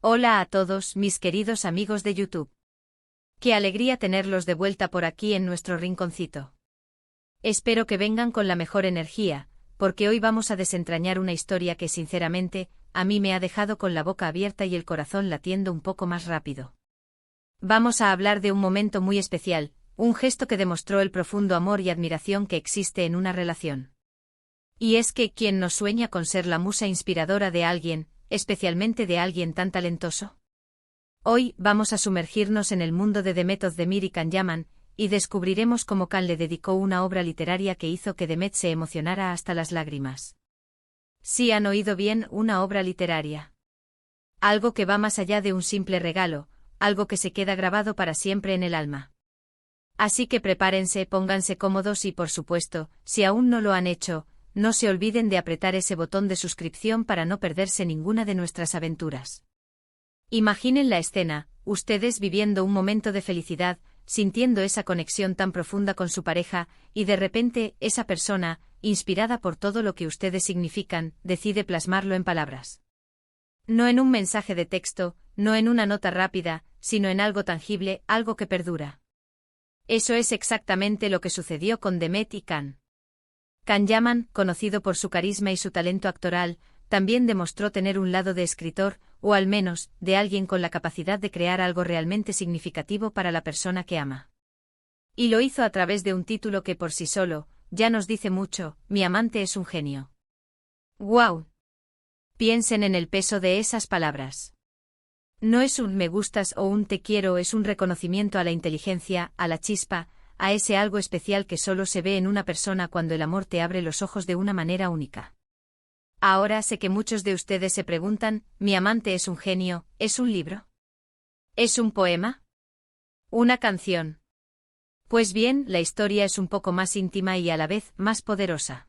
Hola a todos, mis queridos amigos de YouTube. Qué alegría tenerlos de vuelta por aquí en nuestro rinconcito. Espero que vengan con la mejor energía, porque hoy vamos a desentrañar una historia que sinceramente, a mí me ha dejado con la boca abierta y el corazón latiendo un poco más rápido. Vamos a hablar de un momento muy especial, un gesto que demostró el profundo amor y admiración que existe en una relación. Y es que, ¿quién no sueña con ser la musa inspiradora de alguien, especialmente de alguien tan talentoso? Hoy vamos a sumergirnos en el mundo de Demet Özdemir y Can Yaman, y descubriremos cómo Can le dedicó una obra literaria que hizo que Demet se emocionara hasta las lágrimas. Sí han oído bien, una obra literaria. Algo que va más allá de un simple regalo, algo que se queda grabado para siempre en el alma. Así que prepárense, pónganse cómodos y por supuesto, si aún no lo han hecho, no se olviden de apretar ese botón de suscripción para no perderse ninguna de nuestras aventuras. Imaginen la escena, ustedes viviendo un momento de felicidad, sintiendo esa conexión tan profunda con su pareja, y de repente, esa persona, inspirada por todo lo que ustedes significan, decide plasmarlo en palabras. No en un mensaje de texto, no en una nota rápida, sino en algo tangible, algo que perdura. Eso es exactamente lo que sucedió con Demet y Can. Can Yaman, conocido por su carisma y su talento actoral, también demostró tener un lado de escritor, o al menos, de alguien con la capacidad de crear algo realmente significativo para la persona que ama. Y lo hizo a través de un título que por sí solo, ya nos dice mucho: mi amante es un genio. ¡Guau! Piensen en el peso de esas palabras. No es un me gustas o un te quiero, es un reconocimiento a la inteligencia, a la chispa, a ese algo especial que solo se ve en una persona cuando el amor te abre los ojos de una manera única. Ahora sé que muchos de ustedes se preguntan, ¿mi amante es un genio? ¿Es un libro? ¿Es un poema? ¿Una canción? Pues bien, la historia es un poco más íntima y a la vez más poderosa.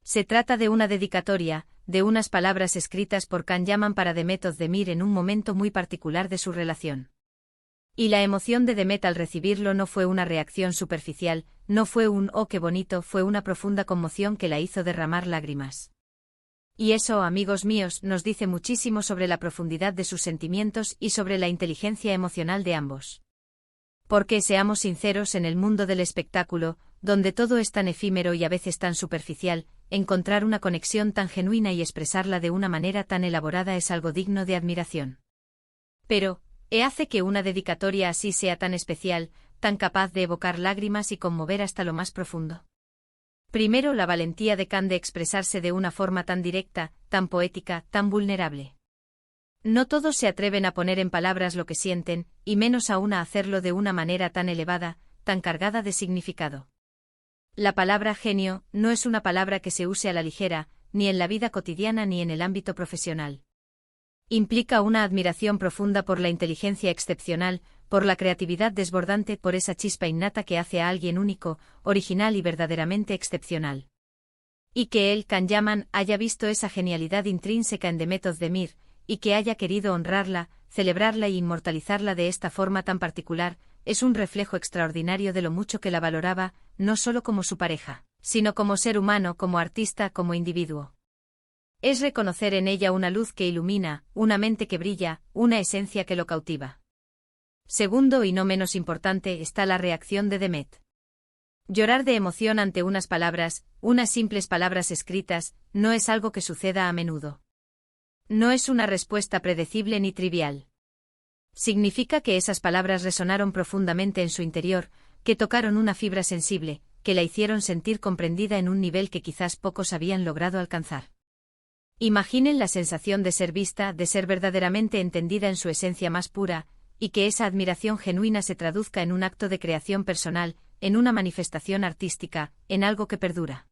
Se trata de una dedicatoria, de unas palabras escritas por Can Yaman para Demet Özdemir en un momento muy particular de su relación. Y la emoción de Demet al recibirlo no fue una reacción superficial, no fue un «oh qué bonito», fue una profunda conmoción que la hizo derramar lágrimas. Y eso, amigos míos, nos dice muchísimo sobre la profundidad de sus sentimientos y sobre la inteligencia emocional de ambos. Porque, seamos sinceros, en el mundo del espectáculo, donde todo es tan efímero y a veces tan superficial, encontrar una conexión tan genuina y expresarla de una manera tan elaborada es algo digno de admiración. Pero, ¿qué hace que una dedicatoria así sea tan especial, tan capaz de evocar lágrimas y conmover hasta lo más profundo? Primero, la valentía de Can de expresarse de una forma tan directa, tan poética, tan vulnerable. No todos se atreven a poner en palabras lo que sienten, y menos aún a hacerlo de una manera tan elevada, tan cargada de significado. La palabra genio no es una palabra que se use a la ligera, ni en la vida cotidiana ni en el ámbito profesional. Implica una admiración profunda por la inteligencia excepcional, por la creatividad desbordante, por esa chispa innata que hace a alguien único, original y verdaderamente excepcional. Y que él, Can Yaman, haya visto esa genialidad intrínseca en Demet Özdemir, y que haya querido honrarla, celebrarla y inmortalizarla de esta forma tan particular, es un reflejo extraordinario de lo mucho que la valoraba, no solo como su pareja, sino como ser humano, como artista, como individuo. Es reconocer en ella una luz que ilumina, una mente que brilla, una esencia que lo cautiva. Segundo y no menos importante está la reacción de Demet. Llorar de emoción ante unas palabras, unas simples palabras escritas, no es algo que suceda a menudo. No es una respuesta predecible ni trivial. Significa que esas palabras resonaron profundamente en su interior, que tocaron una fibra sensible, que la hicieron sentir comprendida en un nivel que quizás pocos habían logrado alcanzar. Imaginen la sensación de ser vista, de ser verdaderamente entendida en su esencia más pura, y que esa admiración genuina se traduzca en un acto de creación personal, en una manifestación artística, en algo que perdura.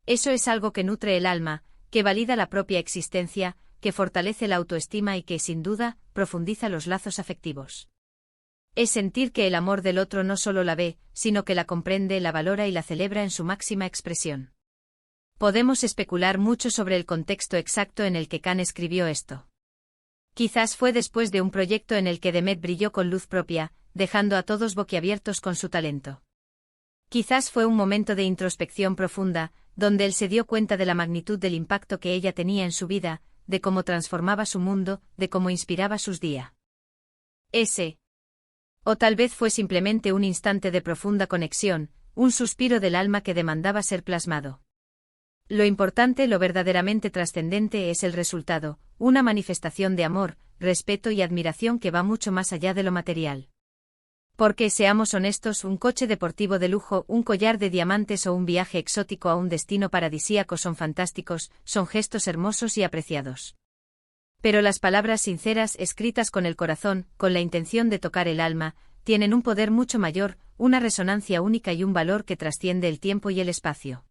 Eso es algo que nutre el alma, que valida la propia existencia, que fortalece la autoestima y que, sin duda, profundiza los lazos afectivos. Es sentir que el amor del otro no solo la ve, sino que la comprende, la valora y la celebra en su máxima expresión. Podemos especular mucho sobre el contexto exacto en el que Can escribió esto. Quizás fue después de un proyecto en el que Demet brilló con luz propia, dejando a todos boquiabiertos con su talento. Quizás fue un momento de introspección profunda, donde él se dio cuenta de la magnitud del impacto que ella tenía en su vida, de cómo transformaba su mundo, de cómo inspiraba sus días. O tal vez fue simplemente un instante de profunda conexión, un suspiro del alma que demandaba ser plasmado. Lo importante, lo verdaderamente trascendente es el resultado, una manifestación de amor, respeto y admiración que va mucho más allá de lo material. Porque, seamos honestos, un coche deportivo de lujo, un collar de diamantes o un viaje exótico a un destino paradisíaco son fantásticos, son gestos hermosos y apreciados. Pero las palabras sinceras, escritas con el corazón, con la intención de tocar el alma, tienen un poder mucho mayor, una resonancia única y un valor que trasciende el tiempo y el espacio.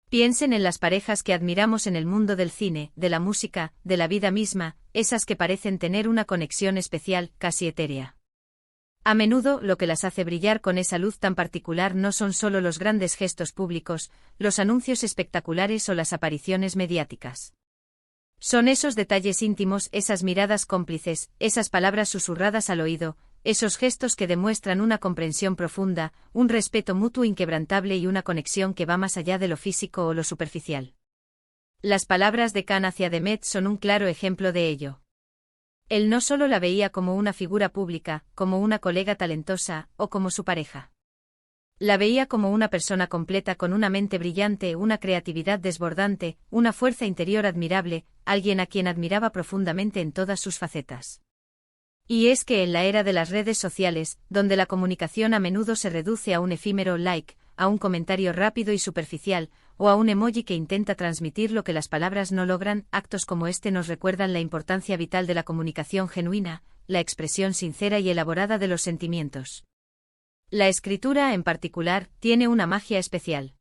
Piensen en las parejas que admiramos en el mundo del cine, de la música, de la vida misma, esas que parecen tener una conexión especial, casi etérea. A menudo, lo que las hace brillar con esa luz tan particular no son solo los grandes gestos públicos, los anuncios espectaculares o las apariciones mediáticas. Son esos detalles íntimos, esas miradas cómplices, esas palabras susurradas al oído, esos gestos que demuestran una comprensión profunda, un respeto mutuo inquebrantable y una conexión que va más allá de lo físico o lo superficial. Las palabras de Khan hacia Demet son un claro ejemplo de ello. Él no solo la veía como una figura pública, como una colega talentosa, o como su pareja. La veía como una persona completa con una mente brillante, una creatividad desbordante, una fuerza interior admirable, alguien a quien admiraba profundamente en todas sus facetas. Y es que en la era de las redes sociales, donde la comunicación a menudo se reduce a un efímero like, a un comentario rápido y superficial, o a un emoji que intenta transmitir lo que las palabras no logran, actos como este nos recuerdan la importancia vital de la comunicación genuina, la expresión sincera y elaborada de los sentimientos. La escritura, en particular, tiene una magia especial.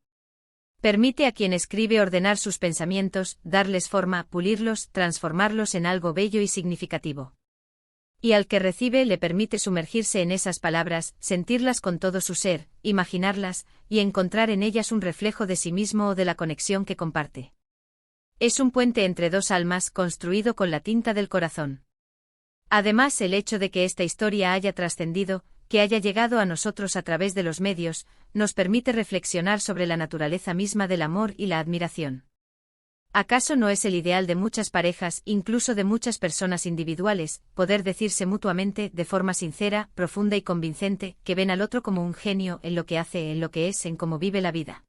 Permite a quien escribe ordenar sus pensamientos, darles forma, pulirlos, transformarlos en algo bello y significativo. Y al que recibe le permite sumergirse en esas palabras, sentirlas con todo su ser, imaginarlas, y encontrar en ellas un reflejo de sí mismo o de la conexión que comparte. Es un puente entre dos almas construido con la tinta del corazón. Además, el hecho de que esta historia haya trascendido, que haya llegado a nosotros a través de los medios, nos permite reflexionar sobre la naturaleza misma del amor y la admiración. ¿Acaso no es el ideal de muchas parejas, incluso de muchas personas individuales, poder decirse mutuamente, de forma sincera, profunda y convincente, que ven al otro como un genio en lo que hace, en lo que es, en cómo vive la vida?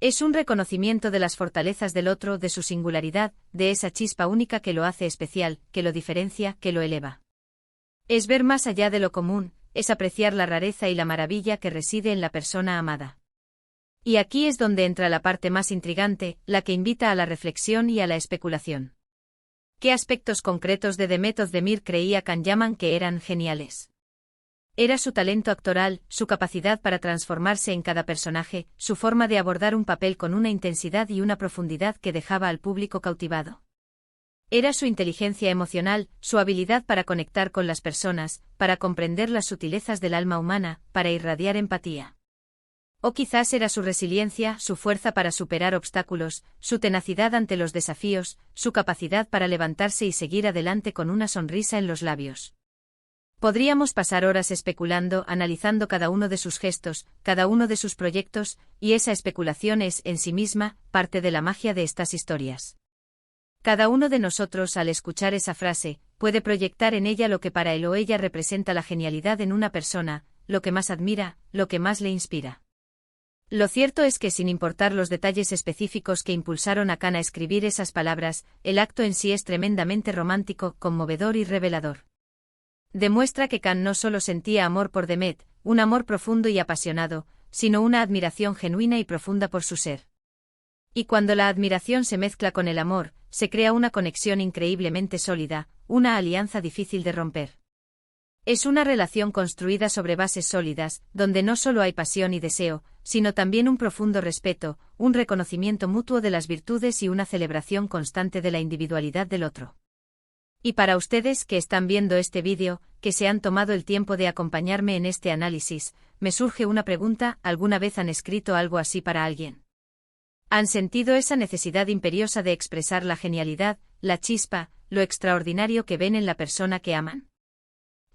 Es un reconocimiento de las fortalezas del otro, de su singularidad, de esa chispa única que lo hace especial, que lo diferencia, que lo eleva. Es ver más allá de lo común, es apreciar la rareza y la maravilla que reside en la persona amada. Y aquí es donde entra la parte más intrigante, la que invita a la reflexión y a la especulación. ¿Qué aspectos concretos de Demet Özdemir creía Khan Yaman que eran geniales? Era su talento actoral, su capacidad para transformarse en cada personaje, su forma de abordar un papel con una intensidad y una profundidad que dejaba al público cautivado. Era su inteligencia emocional, su habilidad para conectar con las personas, para comprender las sutilezas del alma humana, para irradiar empatía. O quizás era su resiliencia, su fuerza para superar obstáculos, su tenacidad ante los desafíos, su capacidad para levantarse y seguir adelante con una sonrisa en los labios. Podríamos pasar horas especulando, analizando cada uno de sus gestos, cada uno de sus proyectos, y esa especulación es, en sí misma, parte de la magia de estas historias. Cada uno de nosotros, al escuchar esa frase, puede proyectar en ella lo que para él o ella representa la genialidad en una persona, lo que más admira, lo que más le inspira. Lo cierto es que sin importar los detalles específicos que impulsaron a Khan a escribir esas palabras, el acto en sí es tremendamente romántico, conmovedor y revelador. Demuestra que Khan no solo sentía amor por Demet, un amor profundo y apasionado, sino una admiración genuina y profunda por su ser. Y cuando la admiración se mezcla con el amor, se crea una conexión increíblemente sólida, una alianza difícil de romper. Es una relación construida sobre bases sólidas, donde no solo hay pasión y deseo, sino también un profundo respeto, un reconocimiento mutuo de las virtudes y una celebración constante de la individualidad del otro. Y para ustedes que están viendo este vídeo, que se han tomado el tiempo de acompañarme en este análisis, me surge una pregunta: ¿alguna vez han escrito algo así para alguien? ¿Han sentido esa necesidad imperiosa de expresar la genialidad, la chispa, lo extraordinario que ven en la persona que aman?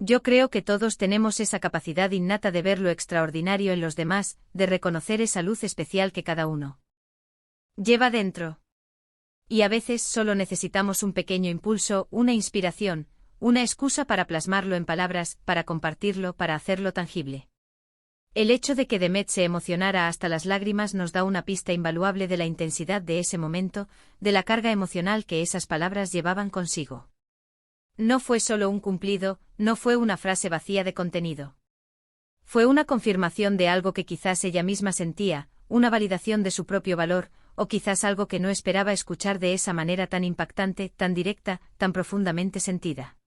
Yo creo que todos tenemos esa capacidad innata de ver lo extraordinario en los demás, de reconocer esa luz especial que cada uno lleva dentro. Y a veces solo necesitamos un pequeño impulso, una inspiración, una excusa para plasmarlo en palabras, para compartirlo, para hacerlo tangible. El hecho de que Demet se emocionara hasta las lágrimas nos da una pista invaluable de la intensidad de ese momento, de la carga emocional que esas palabras llevaban consigo. No fue solo un cumplido, no fue una frase vacía de contenido. Fue una confirmación de algo que quizás ella misma sentía, una validación de su propio valor, o quizás algo que no esperaba escuchar de esa manera tan impactante, tan directa, tan profundamente sentida.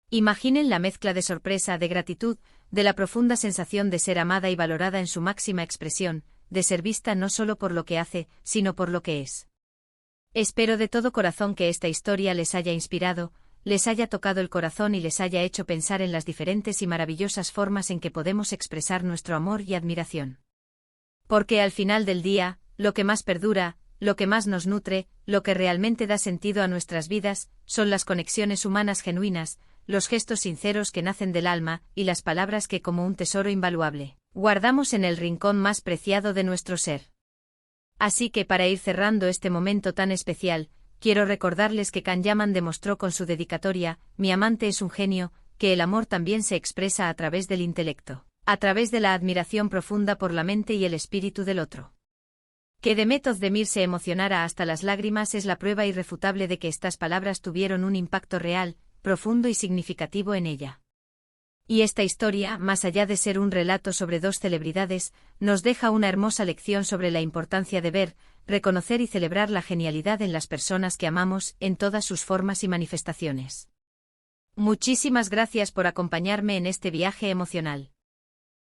Imaginen la mezcla de sorpresa, de gratitud, de la profunda sensación de ser amada y valorada en su máxima expresión, de ser vista no solo por lo que hace, sino por lo que es. Espero de todo corazón que esta historia les haya inspirado, les haya tocado el corazón y les haya hecho pensar en las diferentes y maravillosas formas en que podemos expresar nuestro amor y admiración. Porque al final del día, lo que más perdura, lo que más nos nutre, lo que realmente da sentido a nuestras vidas, son las conexiones humanas genuinas, los gestos sinceros que nacen del alma, y las palabras que como un tesoro invaluable, guardamos en el rincón más preciado de nuestro ser. Así que para ir cerrando este momento tan especial, quiero recordarles que Can Yaman demostró con su dedicatoria, mi amante es un genio, que el amor también se expresa a través del intelecto, a través de la admiración profunda por la mente y el espíritu del otro. Que Demet Özdemir se emocionara hasta las lágrimas es la prueba irrefutable de que estas palabras tuvieron un impacto real, profundo y significativo en ella. Y esta historia, más allá de ser un relato sobre dos celebridades, nos deja una hermosa lección sobre la importancia de ver, reconocer y celebrar la genialidad en las personas que amamos, en todas sus formas y manifestaciones. Muchísimas gracias por acompañarme en este viaje emocional.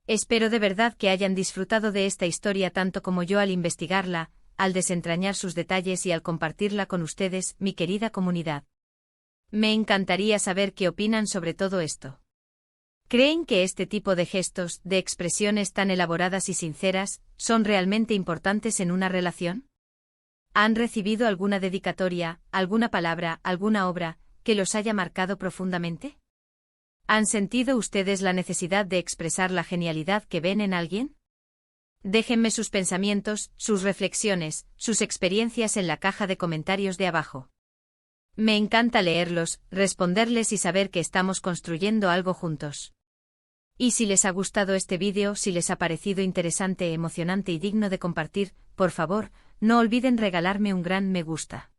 Espero de verdad que hayan disfrutado de esta historia tanto como yo al investigarla, al desentrañar sus detalles y al compartirla con ustedes, mi querida comunidad. Me encantaría saber qué opinan sobre todo esto. ¿Creen que este tipo de gestos, de expresiones tan elaboradas y sinceras, son realmente importantes en una relación? ¿Han recibido alguna dedicatoria, alguna palabra, alguna obra, que los haya marcado profundamente? ¿Han sentido ustedes la necesidad de expresar la genialidad que ven en alguien? Déjenme sus pensamientos, sus reflexiones, sus experiencias en la caja de comentarios de abajo. Me encanta leerlos, responderles y saber que estamos construyendo algo juntos. Y si les ha gustado este vídeo, si les ha parecido interesante, emocionante y digno de compartir, por favor, no olviden regalarme un gran me gusta.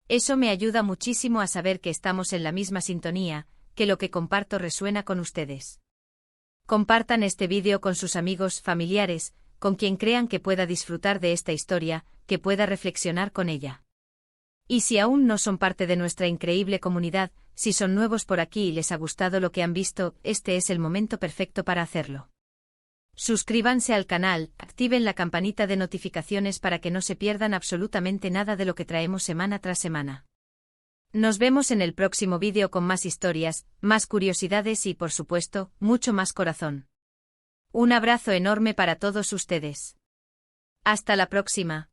Eso me ayuda muchísimo a saber que estamos en la misma sintonía, que lo que comparto resuena con ustedes. Compartan este vídeo con sus amigos, familiares, con quien crean que pueda disfrutar de esta historia, que pueda reflexionar con ella. Y si aún no son parte de nuestra increíble comunidad, si son nuevos por aquí y les ha gustado lo que han visto, este es el momento perfecto para hacerlo. Suscríbanse al canal, activen la campanita de notificaciones para que no se pierdan absolutamente nada de lo que traemos semana tras semana. Nos vemos en el próximo vídeo con más historias, más curiosidades y, por supuesto, mucho más corazón. Un abrazo enorme para todos ustedes. Hasta la próxima.